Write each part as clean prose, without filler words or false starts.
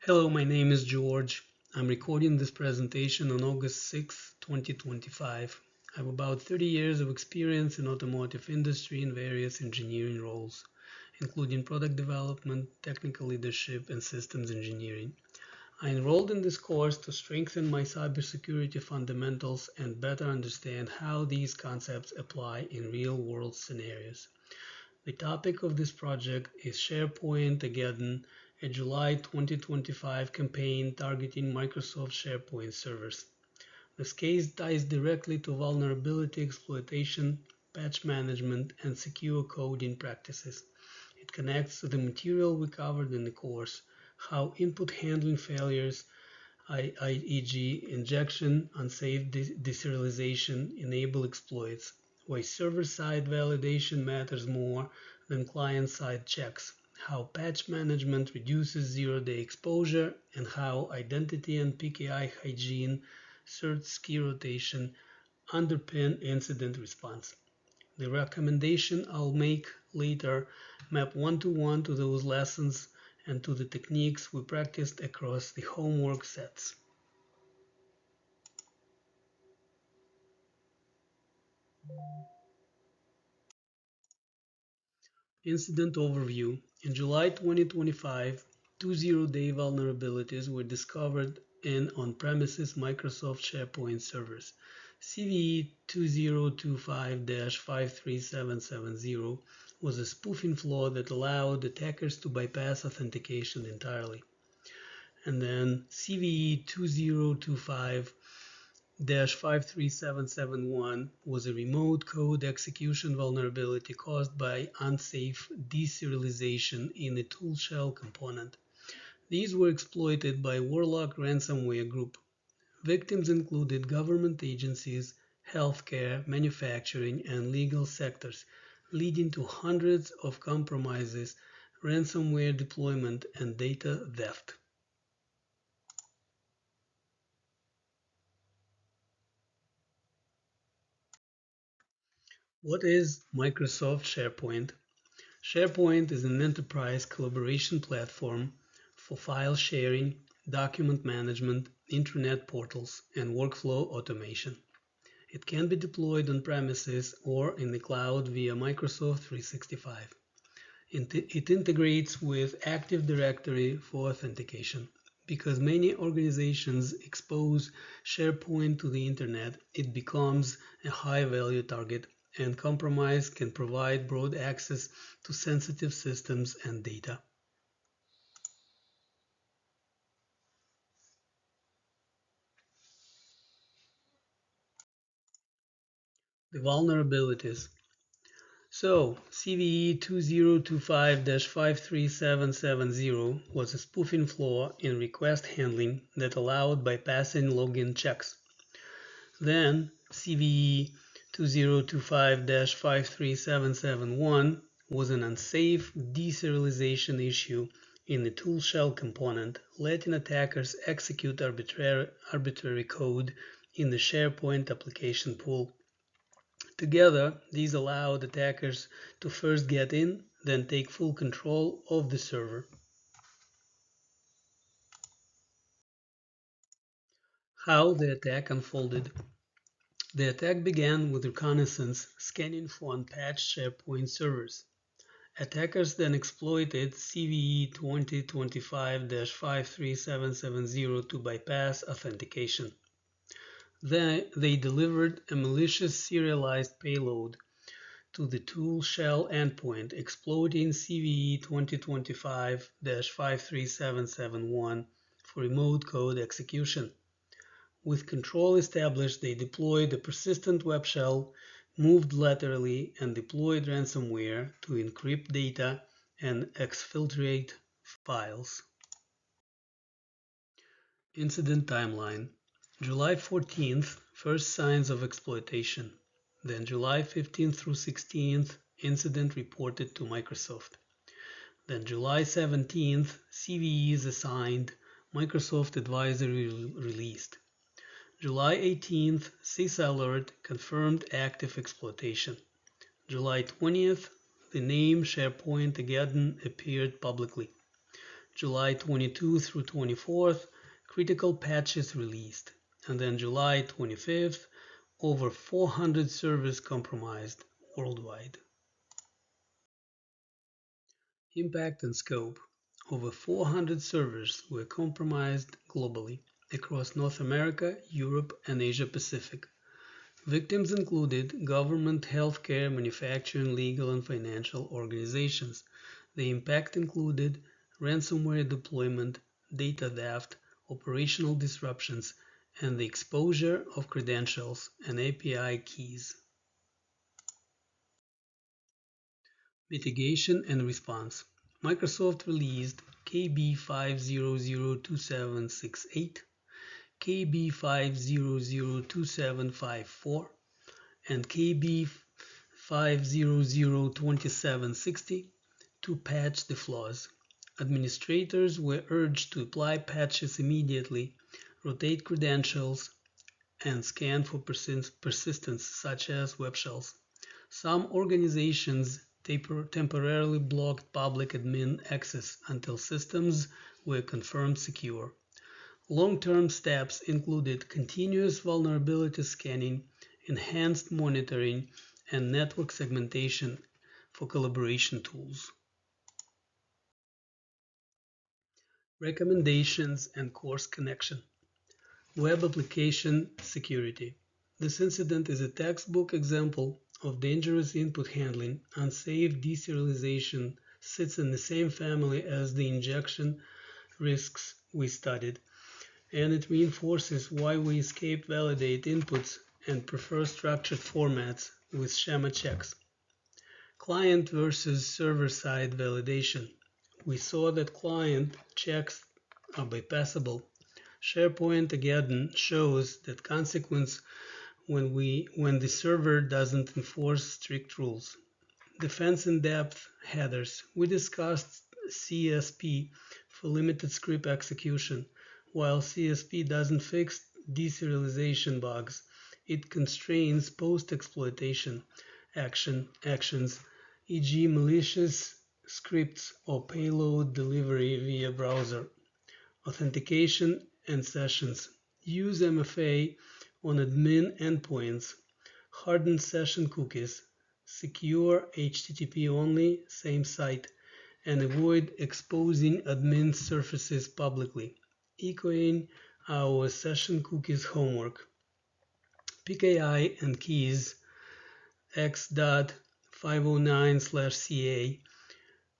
Hello, my name is George. I'm recording this presentation on August 6, 2025. I have about 30 years of experience in automotive industry in various engineering roles, including product development, technical leadership, and systems engineering. I enrolled in this course to strengthen my cybersecurity fundamentals and better understand how these concepts apply in real-world scenarios. The topic of this project is SharePoint-ageddon, a July 2025 campaign targeting Microsoft SharePoint servers. This case ties directly to vulnerability exploitation, patch management, and secure coding practices. It connects to the material we covered in the course, how input handling failures, e.g. injection, unsafe deserialization, enable exploits, why server-side validation matters more than client-side checks, how patch management reduces zero-day exposure, and how identity and PKI hygiene, cert key rotation underpin incident response. The recommendation I'll make later map one-to-one to those lessons and to the techniques we practiced across the homework sets. Incident overview. In July 2025, two zero-day vulnerabilities were discovered in on-premises Microsoft SharePoint servers. CVE 2025-53770 was a spoofing flaw that allowed attackers to bypass authentication entirely. And then CVE 2025-53771 was a remote code execution vulnerability caused by unsafe deserialization in a tool shell component. These were exploited by Warlock ransomware group. Victims included government agencies, healthcare, manufacturing, and legal sectors, leading to hundreds of compromises, ransomware deployment, and data theft. What is Microsoft SharePoint? SharePoint is an enterprise collaboration platform for file sharing, document management, intranet portals, and workflow automation. It can be deployed on premises or in the cloud via Microsoft 365. It integrates with Active Directory for authentication. Because many organizations expose SharePoint to the internet, it becomes a high-value target, and compromise can provide broad access to sensitive systems and data. The vulnerabilities. So, CVE 2025-53770 was a spoofing flaw in request handling that allowed bypassing login checks. Then, CVE 2025-53771 was an unsafe deserialization issue in the tool shell component, letting attackers execute arbitrary code in the SharePoint application pool. Together, these allowed attackers to first get in, then take full control of the server. How the attack unfolded. The attack began with reconnaissance, scanning for unpatched SharePoint servers. Attackers then exploited CVE 2025-53770 to bypass authentication. They delivered a malicious serialized payload to the tool shell endpoint, exploiting CVE 2025-53771 for remote code execution. With control established, they deployed a persistent web shell, moved laterally, and deployed ransomware to encrypt data and exfiltrate files. Incident timeline. July 14th, first signs of exploitation. Then July 15th through 16th, incident reported to Microsoft. Then July 17th, CVEs assigned, Microsoft advisory released. July 18th, CISA alert confirmed active exploitation. July 20th, the name SharePoint-ageddon appeared publicly. July 22 through 24th, critical patches released. And then July 25th, over 400 servers compromised worldwide. Impact and scope. Over 400 servers were compromised globally across North America, Europe, and Asia Pacific. Victims included government, healthcare, manufacturing, legal, and financial organizations. The impact included ransomware deployment, data theft, operational disruptions, and the exposure of credentials and API keys. Mitigation and response. Microsoft released KB5002768, KB5002754, and KB5002760 to patch the flaws. Administrators were urged to apply patches immediately, rotate credentials, and scan for persistence such as webshells. Some organizations temporarily blocked public admin access until systems were confirmed secure. Long-term steps included continuous vulnerability scanning, enhanced monitoring, and network segmentation for collaboration tools. Recommendations and course connection. Web application security. This incident is a textbook example of dangerous input handling. Unsafe deserialization sits in the same family as the injection risks we studied, and it reinforces why we escape validate inputs and prefer structured formats with schema checks. Client versus server-side validation. We saw that client checks are bypassable. SharePoint-ageddon shows that consequence when the server doesn't enforce strict rules. Defense in depth headers. We discussed CSP for limited script execution. While CSP doesn't fix deserialization bugs, it constrains post-exploitation actions, e.g. malicious scripts or payload delivery via browser. Authentication and sessions. Use MFA on admin endpoints, harden session cookies, secure HTTP only, same site, and avoid exposing admin surfaces publicly. Echoing our session cookies homework. PKI and keys X.509/CA.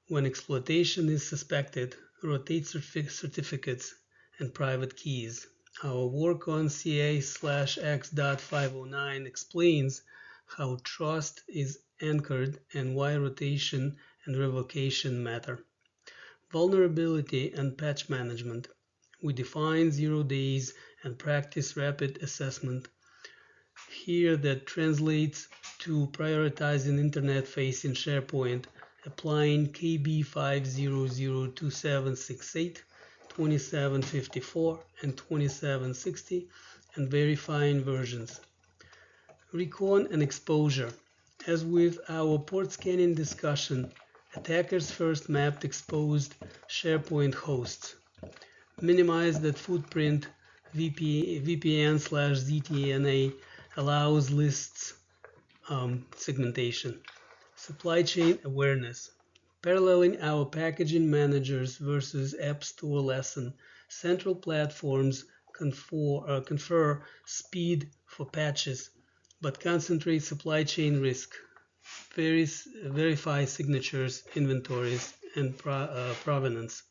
When exploitation is suspected, rotate certificates and private keys. Our work on CA/X.509 explains how trust is anchored and why rotation and revocation matter. Vulnerability and patch management. We define 0 days and practice rapid assessment. Here that translates to prioritizing internet-facing SharePoint, applying KB5002768, 2754, and 2760, and verifying versions. Recon and exposure. As with our port scanning discussion, attackers first mapped exposed SharePoint hosts. Minimize that footprint. VPN/ZTNA allows lists segmentation. Supply chain awareness. Paralleling our packaging managers versus App Store lesson, central platforms confer speed for patches, but concentrate supply chain risk. Verify signatures, inventories, and provenance.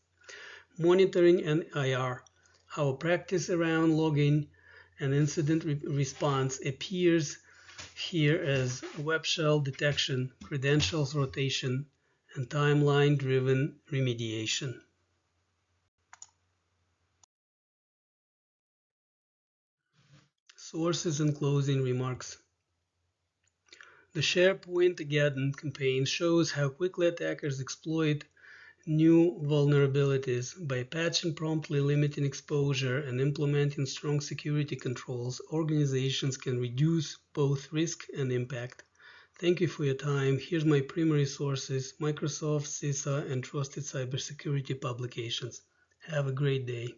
Monitoring and IR. Our practice around logging and incident response appears here as web shell detection, credentials rotation, and timeline-driven remediation. Sources and closing remarks. The SharePoint-ageddon campaign shows how quickly attackers exploit new vulnerabilities. By patching promptly, limiting exposure, and implementing strong security controls, organizations can reduce both risk and impact. Thank you for your time. Here's my primary sources: Microsoft, CISA, and trusted cybersecurity publications. Have a great day.